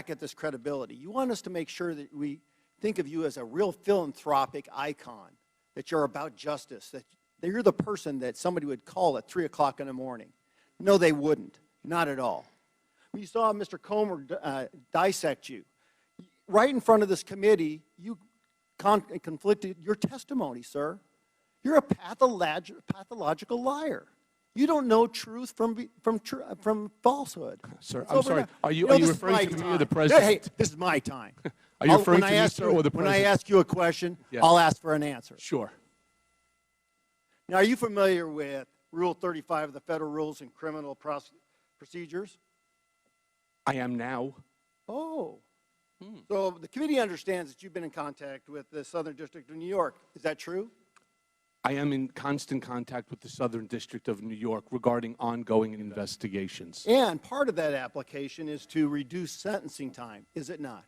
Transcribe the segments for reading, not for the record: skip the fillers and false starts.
at this credibility. You want us to make sure that we think of you as a real philanthropic icon, that you're about justice, that you're the person that somebody would call at 3 o'clock in the morning. No, they wouldn't. Not at all. When you saw Mr. Cohen dissect you, right in front of this committee, you conflicted your testimony, sir. You're a pathological liar. You don't know truth from falsehood. Sir, I'm sorry. Are you referring to me or the president? Hey, this is my time. Are you referring to me, sir, or the president? When I ask you a question, Yeah. I'll ask for an answer. Sure. Now, are you familiar with Rule 35 of the Federal Rules and Criminal Procedures? I am now. Oh. So the committee understands that you've been in contact with the Southern District of New York. Is that true? I am in constant contact with the Southern District of New York regarding ongoing investigations. And part of that application is to reduce sentencing time, is it not?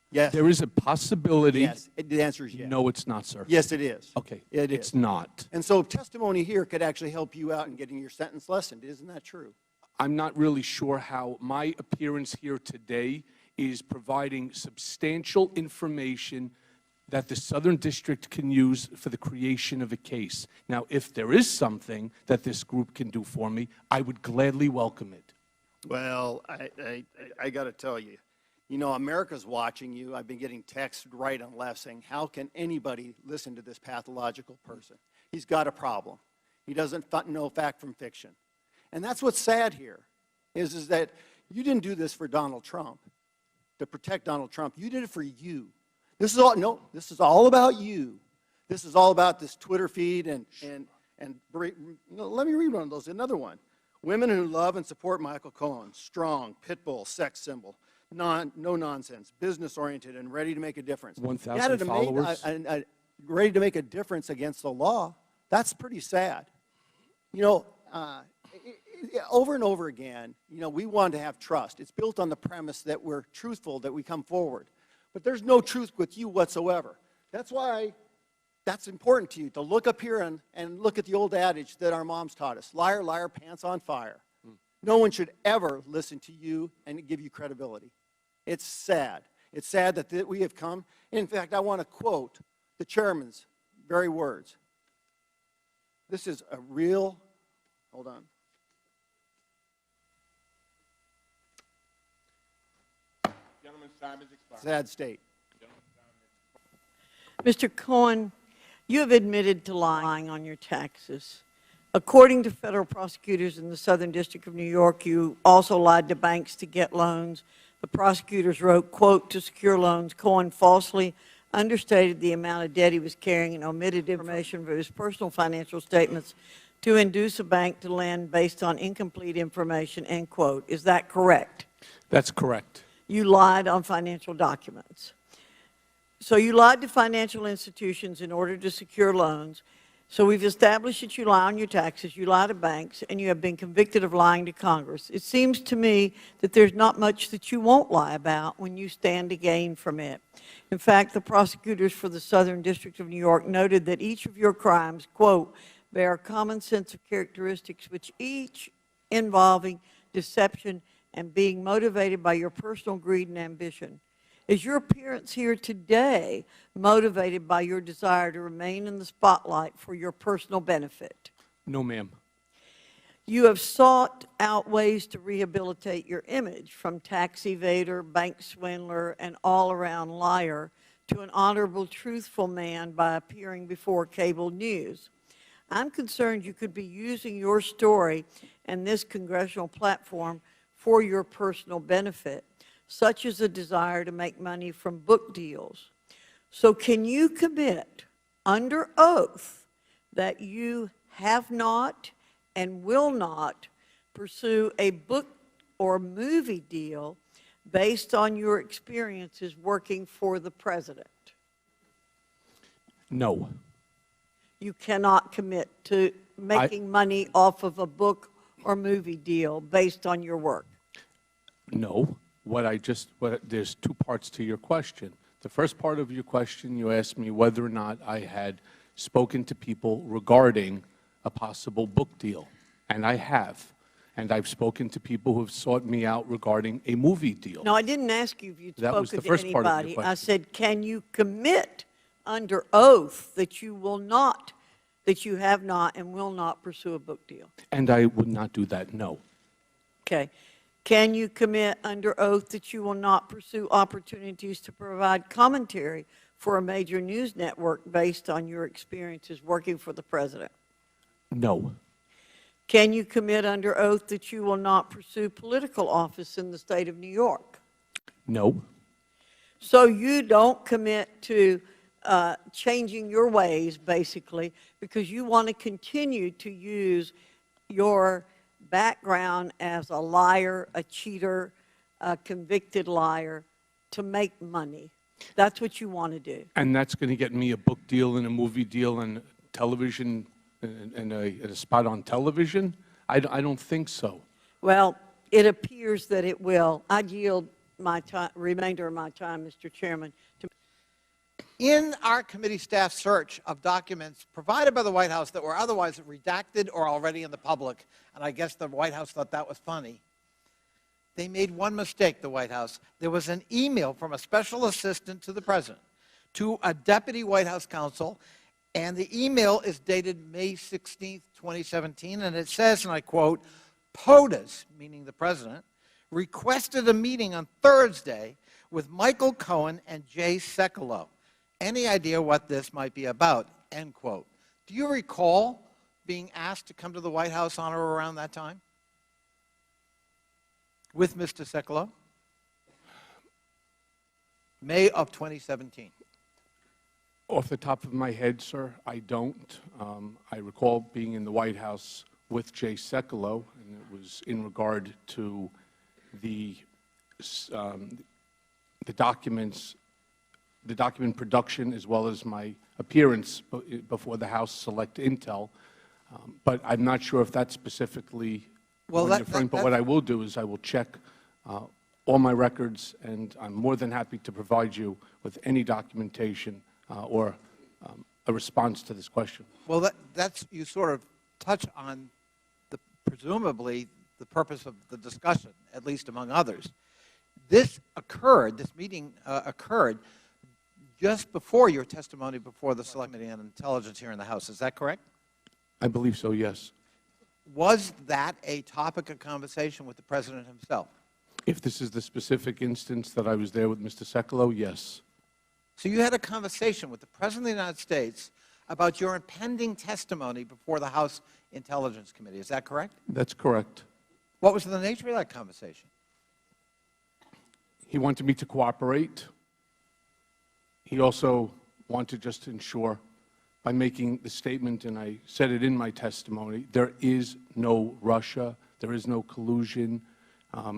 Yes. There is a possibility. Yes. The answer is yes. No, it's not, sir. Yes, it is. Okay. It it's is. not. And so testimony here could actually help you out in getting your sentence lessened. Isn't that true? I'm not really sure how my appearance here today is providing substantial information that the Southern District can use for the creation of a case. Now, if there is something that this group can do for me, I would gladly welcome it. Well, I got to tell you, you know, America's watching you. I've been getting texts right and left saying, how can anybody listen to this pathological person? He's got a problem. He doesn't know fact from fiction. And that's what's sad here, is that you didn't do this for Donald Trump, to protect Donald Trump. You did it for you. This is all about you. This is all about this Twitter feed and let me read one of those, another one. Women who love and support Michael Cohen, strong, pit bull, sex symbol, no nonsense, business-oriented, and ready to make a difference. 1,000 followers? Ready to make a difference against the law. That's pretty sad. You know, over and over again, you know, we want to have trust. It's built on the premise that we're truthful, that we come forward. But there's no truth with you whatsoever. That's why that's important to you, to look up here and look at the old adage that our moms taught us, liar, liar, pants on fire. No one should ever listen to you and give you credibility. It's sad. It's sad that we have come. In fact, I want to quote the chairman's very words. This is a real, hold on. Gentleman's time has expired. Sad state. Mr. Cohen, you have admitted to lying on your taxes. According to federal prosecutors in the Southern District of New York, you also lied to banks to get loans. The prosecutors wrote, quote, to secure loans, Cohen falsely understated the amount of debt he was carrying and omitted information from his personal financial statements to induce a bank to lend based on incomplete information, end quote. Is that correct? That's correct. You lied on financial documents. So you lied to financial institutions in order to secure loans. So we've established that you lie on your taxes, you lie to banks, and you have been convicted of lying to Congress. It seems to me that there's not much that you won't lie about when you stand to gain from it. In fact, the prosecutors for the Southern District of New York noted that each of your crimes, quote, bear a common sense of characteristics which each involving deception and being motivated by your personal greed and ambition. Is your appearance here today motivated by your desire to remain in the spotlight for your personal benefit? No, ma'am. You have sought out ways to rehabilitate your image, from tax evader, bank swindler, and all-around liar to an honorable, truthful man by appearing before cable news. I'm concerned you could be using your story and this congressional platform for your personal benefit, such as a desire to make money from book deals. So can you commit under oath that you have not and will not pursue a book or movie deal based on your experiences working for the president? No. You cannot commit to making money off of a book or movie deal based on your work? No. There's two parts to your question. The first part of your question, you asked me whether or not I had spoken to people regarding a possible book deal, and I have. And I've spoken to people who have sought me out regarding a movie deal. No, I didn't ask you if you'd That was spoken the to first part of your anybody. I question. said, can you commit under oath that you will not, that you have not and will not pursue a book deal? And I would not do that, no. Okay. Can you commit under oath that you will not pursue opportunities to provide commentary for a major news network based on your experiences working for the president? No. Can you commit under oath that you will not pursue political office in the state of New York? No. So you don't commit to changing your ways, basically, because you want to continue to use your background as a liar, a cheater, a convicted liar to make money. That's what you want to do. And that's going to get me a book deal and a movie deal and television and a spot on television? I don't think so. Well, it appears that it will. I yield my time, remainder of my time, Mr. Chairman. In our committee staff search of documents provided by the White House that were otherwise redacted or already in the public, and I guess the White House thought that was funny, they made one mistake, the White House. There was an email from a special assistant to the president to a deputy White House counsel, and the email is dated May 16th, 2017, and it says, and I quote, POTUS, meaning the president, requested a meeting on Thursday with Michael Cohen and Jay Sekulow. Any idea what this might be about, end quote. Do you recall being asked to come to the White House on or around that time with Mr. Sekulow? May of 2017. Off the top of my head, sir, I don't. I recall being in the White House with Jay Sekulow, and it was in regard to the documents, the document production, as well as my appearance before the House Select Intel. But I'm not sure if that's specifically Well, what you're referring. But what I will do is I will check all my records, and I'm more than happy to provide you with any documentation or a response to this question. Well, that's, you sort of touch on presumably the purpose of the discussion, at least among others. This meeting occurred just before your testimony before the Select Committee on Intelligence here in the House. Is that correct? I believe so, yes. Was that a topic of conversation with the President himself? If this is the specific instance that I was there with Mr. Sekulow, yes. So you had a conversation with the President of the United States about your impending testimony before the House Intelligence Committee. Is that correct? That's correct. What was the nature of that conversation? He wanted me to cooperate. He also wanted just to ensure, by making the statement, and I said it in my testimony, there is no Russia, there is no collusion,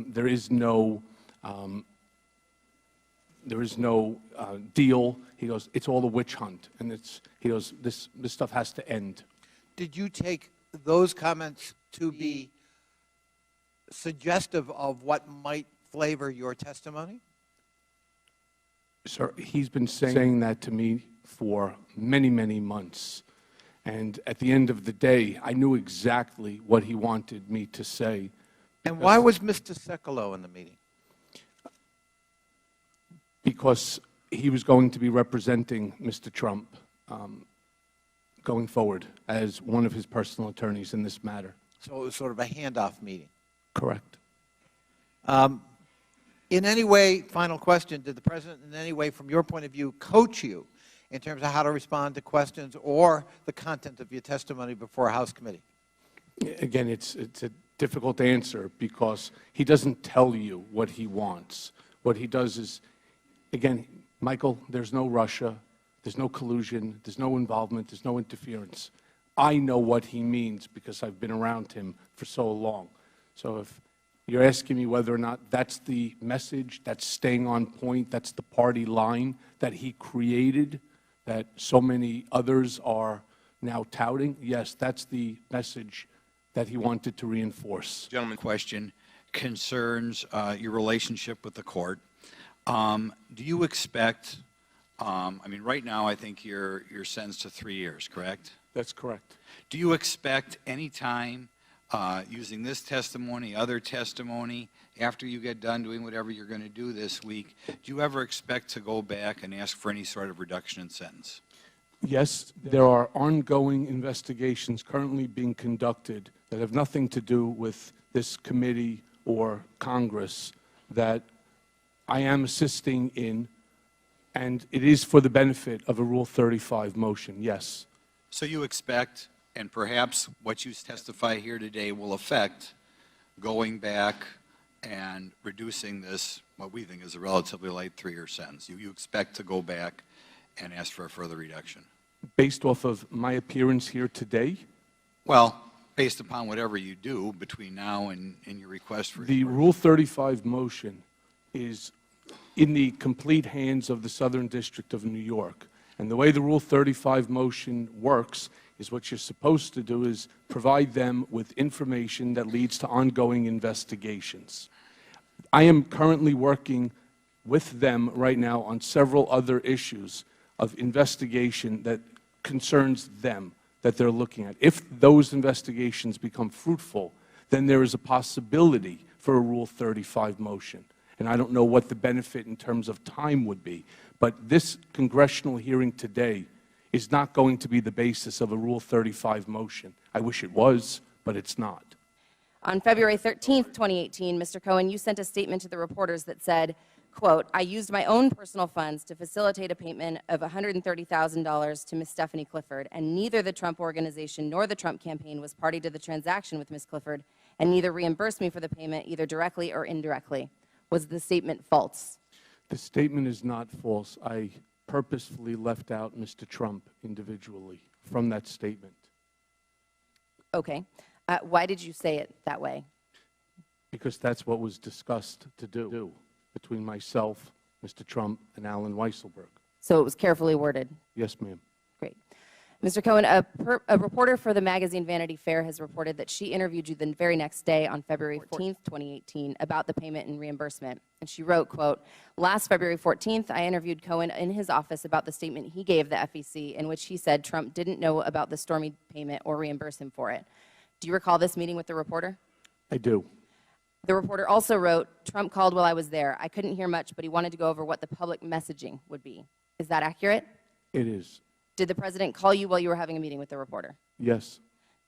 there is no deal. He goes, it's all a witch hunt, and he goes, this stuff has to end. Did you take those comments to be suggestive of what might flavor your testimony? Sir, he's been saying that to me for many, many months. And at the end of the day, I knew exactly what he wanted me to say. And why was Mr. Sekulow in the meeting? Because he was going to be representing Mr. Trump going forward as one of his personal attorneys in this matter. So it was sort of a handoff meeting. Correct. In any way, final question, did the President in any way, from your point of view, coach you in terms of how to respond to questions or the content of your testimony before a House committee? Again, it's a difficult answer because he doesn't tell you what he wants. What he does is, again, Michael, there's no Russia, there's no collusion, there's no involvement, there's no interference. I know what he means because I've been around him for so long. So if you're asking me whether or not that's the message, that's staying on point, that's the party line that he created, that so many others are now touting, yes, that's the message that he wanted to reinforce. Gentleman, question concerns your relationship with the court. Do you expect, I mean, right now I think you're sentenced to 3 years, correct? That's correct. Do you expect any time using this testimony, other testimony, after you get done doing whatever you're going to do this week, do you ever expect to go back and ask for any sort of reduction in sentence? Yes, there are ongoing investigations currently being conducted that have nothing to do with this committee or Congress that I am assisting in, and it is for the benefit of a Rule 35 motion, yes. So you expect, and perhaps what you testify here today will affect, going back and reducing this, what we think is a relatively light 3-year sentence. You expect to go back and ask for a further reduction? Based off of my appearance here today, Well, based upon whatever you do between now and your request for... the Rule 35 motion is in the complete hands of the Southern District of New York. And the way the Rule 35 motion works is what you're supposed to do is provide them with information that leads to ongoing investigations. I am currently working with them right now on several other issues of investigation that concerns them that they're looking at. If those investigations become fruitful, then there is a possibility for a Rule 35 motion. And I don't know what the benefit in terms of time would be. But this congressional hearing today is not going to be the basis of a Rule 35 motion. I wish it was, but it's not. On February 13th, 2018, Mr. Cohen, you sent a statement to the reporters that said, quote, I used my own personal funds to facilitate a payment of $130,000 to Ms. Stephanie Clifford, and neither the Trump Organization nor the Trump campaign was party to the transaction with Ms. Clifford, and neither reimbursed me for the payment either directly or indirectly. Was the statement false? The statement is not false. I purposefully left out Mr. Trump individually from that statement. Okay. Why did you say it that way? Because that's what was discussed to do between myself, Mr. Trump, and Alan Weisselberg. So it was carefully worded. Yes, ma'am. Great. Mr. Cohen, a reporter for the magazine Vanity Fair has reported that she interviewed you the very next day on February 14th, 2018, about the payment and reimbursement. And she wrote, quote, last February 14th, I interviewed Cohen in his office about the statement he gave the FEC in which he said Trump didn't know about the Stormy payment or reimburse him for it. Do you recall this meeting with the reporter? I do. The reporter also wrote, Trump called while I was there. I couldn't hear much, but he wanted to go over what the public messaging would be. Is that accurate? It is. Did the president call you while you were having a meeting with the reporter? Yes.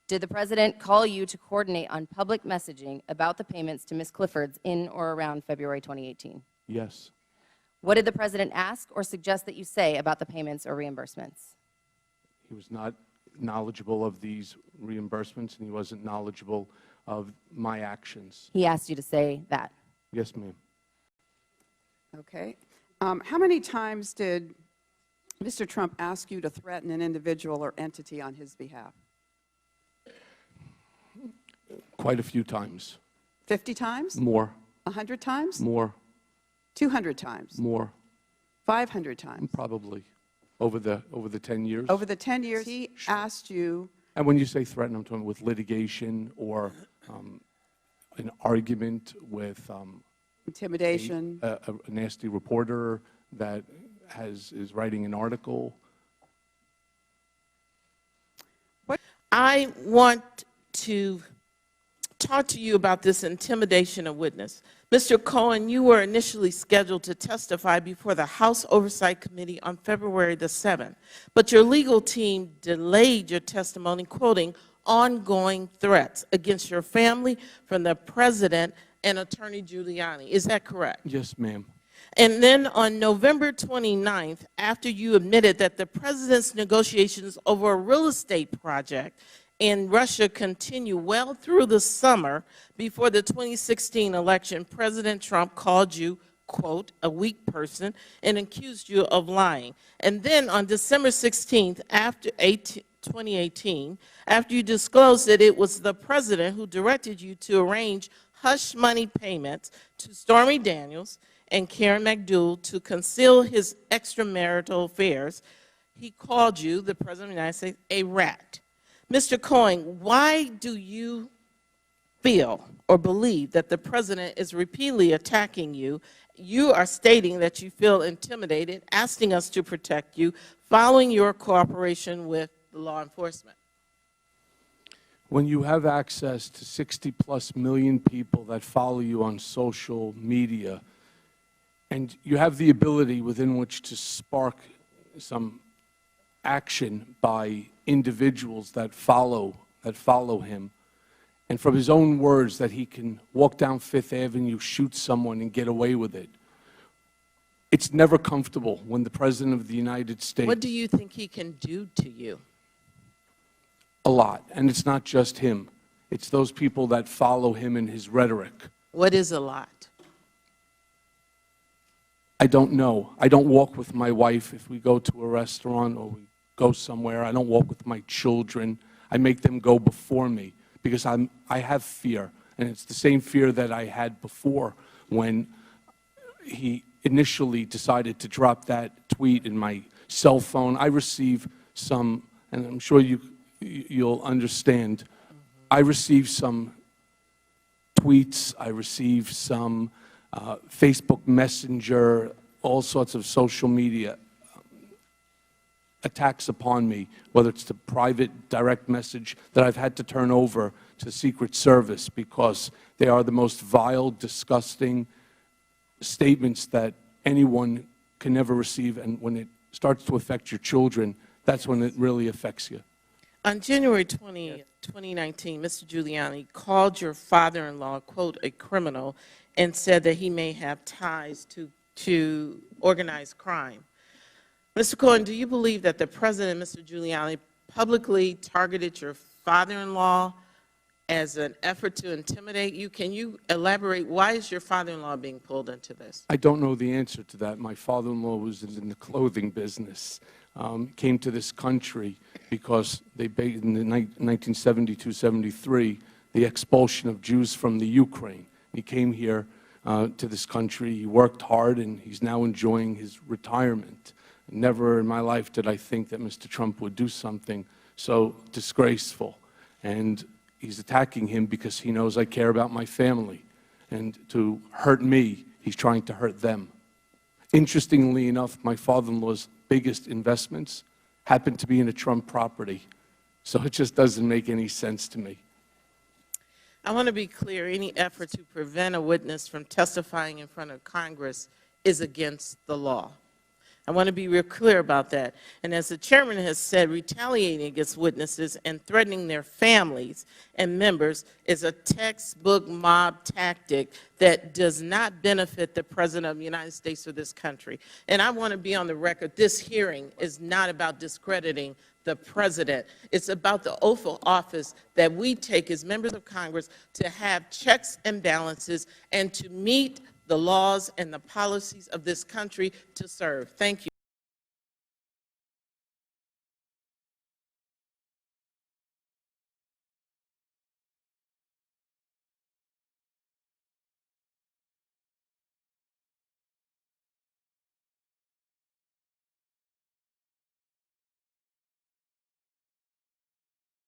Did the president call you to coordinate on public messaging about the payments to Ms. Clifford's in or around February 2018? Yes. What did the president ask or suggest that you say about the payments or reimbursements? He was not knowledgeable of these reimbursements, and he wasn't knowledgeable of my actions. He asked you to say that. Yes, ma'am. Okay. How many times did Mr. Trump ask you to threaten an individual or entity on his behalf? Quite a few times. 50 times? More. 100 times? More. 200 times? More. 500 times? Probably. Over the 10 years. Over the 10 years, he asked you. And when you say threaten, I'm talking with litigation or an argument with Intimidation. a nasty reporter that is writing an article. I want to talk to you about this intimidation of witness. Mr. Cohen, you were initially scheduled to testify before the House Oversight Committee on February the 7th, but your legal team delayed your testimony, quoting ongoing threats against your family from the president and Attorney Giuliani. Is that correct? Yes, ma'am. And then on November 29th, after you admitted that the president's negotiations over a real estate project in Russia continue well through the summer before the 2016 election, President Trump called you, quote, a weak person and accused you of lying. And then on December 16th, after 2018, after you disclosed that it was the president who directed you to arrange hush money payments to Stormy Daniels and Karen McDougal to conceal his extramarital affairs, he called you, the President of the United States, a rat. Mr. Cohen, why do you feel or believe that the President is repeatedly attacking you? You are stating that you feel intimidated, asking us to protect you, following your cooperation with the law enforcement. When you have access to 60+ million people that follow you on social media, and you have the ability within which to spark some action by individuals that follow him, and from his own words that he can walk down Fifth Avenue, shoot someone, and get away with it. It's never comfortable when the President of the United States... What do you think he can do to you? A lot. And it's not just him. It's those people that follow him in his rhetoric. What is a lot? I don't know. I don't walk with my wife if we go to a restaurant or we go somewhere. I don't walk with my children. I make them go before me because I have fear. And it's the same fear that I had before when he initially decided to drop that tweet in my cell phone. I receive some, and I'm sure you'll understand, I receive some tweets, I receive some Facebook Messenger, all sorts of social media attacks upon me, whether it's the private direct message that I've had to turn over to the Secret Service because they are the most vile, disgusting statements that anyone can never receive. And when it starts to affect your children, that's when it really affects you. On January 20, 2019, Mr. Giuliani called your father-in-law, quote, a criminal, and said that he may have ties to organized crime. Mr. Cohen, do you believe that the President, Mr. Giuliani, publicly targeted your father-in-law as an effort to intimidate you? Can you elaborate? Why is your father-in-law being pulled into this? I don't know the answer to that. My father-in-law was in the clothing business, came to this country because in the 1972-73, the expulsion of Jews from the Ukraine. He came here to this country. He worked hard, and he's now enjoying his retirement. Never in my life did I think that Mr. Trump would do something so disgraceful. And he's attacking him because he knows I care about my family. And to hurt me, he's trying to hurt them. Interestingly enough, my father-in-law's biggest investments happen to be in a Trump property. So it just doesn't make any sense to me. I want to be clear. Any effort to prevent a witness from testifying in front of Congress is against the law. I want to be real clear about that. And as the chairman has said, retaliating against witnesses and threatening their families and members is a textbook mob tactic that does not benefit the President of the United States or this country. And I want to be on the record, this hearing is not about discrediting the President. It's about the oath of office that we take as members of Congress to have checks and balances and to meet the laws and the policies of this country to serve. Thank you.